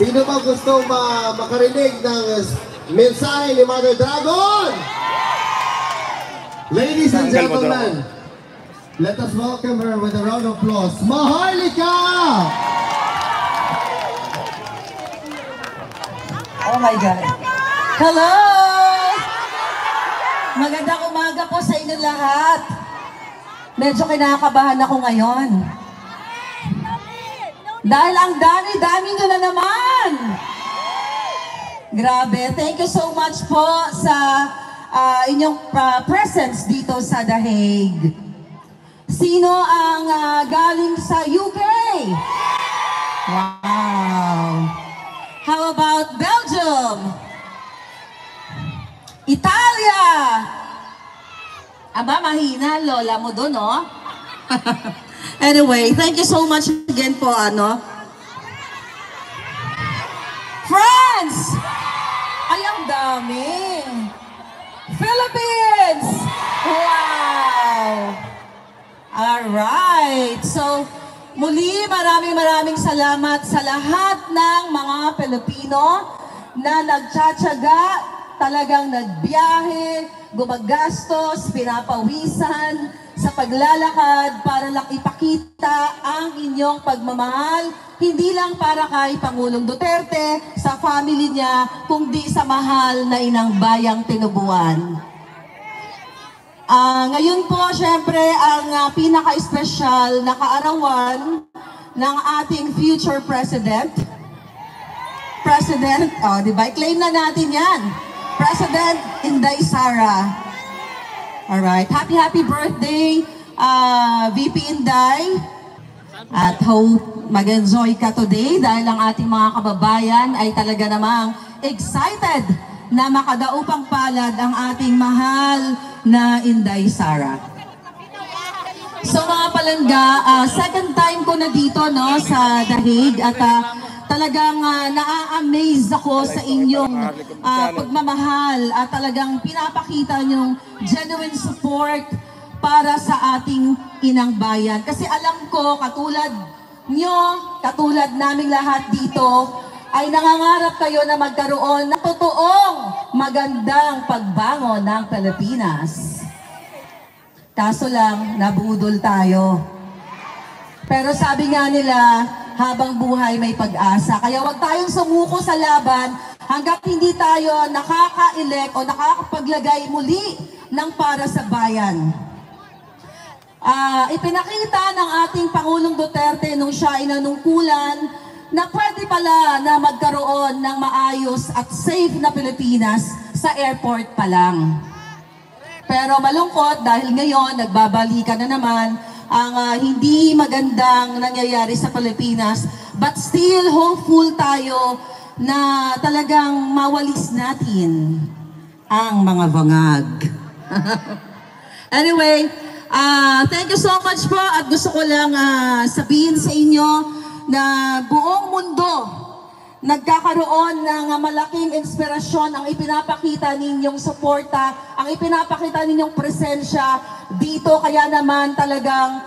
Sino ba gusto makarinig ng mensahe ni Mother Dragon? Ladies and gentlemen, let us welcome her with a round of applause, Maharlika! Oh my God. Hello! Magandang umaga po sa inyo lahat. Medyo kinakabahan ako ngayon. Dahil ang dami-dami nyo na naman. Grabe. Thank you so much po sa inyong presence dito sa The Hague. Sino ang galing sa UK? Wow. How about Belgium? Italia! Aba, mahina, lola mo doon, no? Anyway, thank you so much again po, France! Ay, ang dami! Philippines! Wow! Alright, so muli maraming salamat sa lahat ng mga Pilipino na nagtsatsaga, talagang nagbiyahe, gumagastos, pinapawisan sa paglalakad para lang ipakita ang inyong pagmamahal, hindi lang para kay Pangulong Duterte, sa family niya, kundi sa mahal na inang bayang tinubuan. Ngayon po, syempre, ang pinaka-espesyal na kaarawan ng ating future President. Diba? I-claim na natin yan. President Inday Sara. Alright, happy birthday, VP Inday. At hope mag-enjoy ka today dahil ang ating mga kababayan ay talaga namang excited na makadaupang palad ang ating mahal na Inday Sara. So mga palangga, second time ko na dito sa The Hague at talagang na-amaze ako sa inyong pagmamahal at talagang pinapakita nyong genuine support para sa ating inang bayan. Kasi alam ko, katulad nyo, katulad naming lahat dito, ay nangangarap kayo na magkaroon ng totoong magandang pagbangon ng Pilipinas. Kaso lang, nabudol tayo. Pero sabi nga nila, habang buhay may pag-asa. Kaya wag tayong sumuko sa laban hanggat hindi tayo nakaka-elect o nakakapaglagay muli ng para sa bayan. Ipinakita ng ating Pangulong Duterte nung siya inanungkulan na pwede pala na magkaroon ng maayos at safe na Pilipinas sa airport pa lang. Pero malungkot dahil ngayon nagbabalikan na naman ang hindi magandang nangyayari sa Pilipinas, but still hopeful tayo na talagang mawalis natin ang mga bangag. Anyway, thank you so much po at gusto ko lang sabihin sa inyo na buong mundo nagkakaroon ng malaking inspirasyon ang ipinapakita ninyong suporta, ang ipinapakita ninyong presensya dito. Kaya naman talagang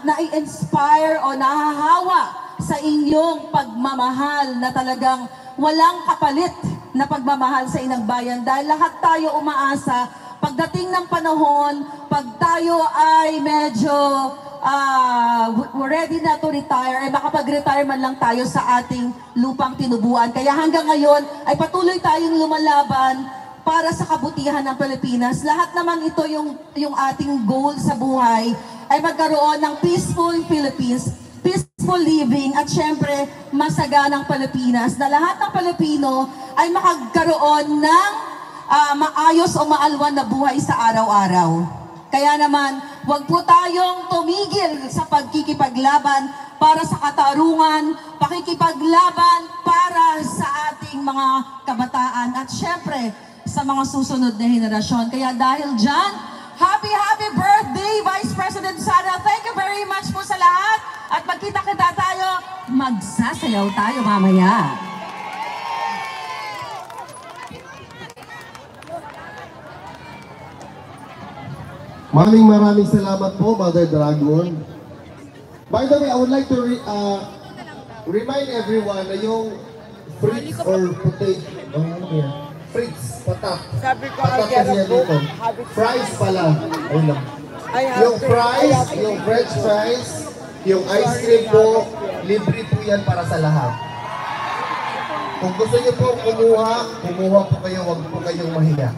na-inspire o nahahawa sa inyong pagmamahal na talagang walang kapalit na pagmamahal sa inang bayan. Dahil lahat tayo umaasa, pagdating ng panahon, pag tayo ay medyo ready na to retire, ay makapag-retire man lang tayo sa ating lupang tinubuan. Kaya hanggang ngayon ay patuloy tayong lumalaban para sa kabutihan ng Pilipinas. Lahat naman ito yung ating goal sa buhay ay magkaroon ng peaceful Philippines, peaceful living at syempre masaganang Pilipinas na lahat ng Pilipino ay makagkaroon ng maayos o maalwan na buhay sa araw-araw. Kaya naman, huwag po tayong tumigil sa pagkikipaglaban para sa katarungan, pakikipaglaban para sa ating mga kabataan at syempre sa mga susunod na henerasyon. Kaya dahil dyan, happy birthday Vice President Sara. Thank you very much po sa lahat at magkita-kita tayo, magsasayaw tayo mamaya. Maraming salamat po, Mother Dragon. By the way, I would like to remind everyone na yung fritz or potato, fritz, patak. Sabi ko, Patak I'll get kasi a yan book. dito. Fries pala. Ayun lang. Yung fries, yung french fries, yung ice cream po, libre po yan para sa lahat. Kung gusto niyo po kumuha po kayo, wag po kayong mahiya.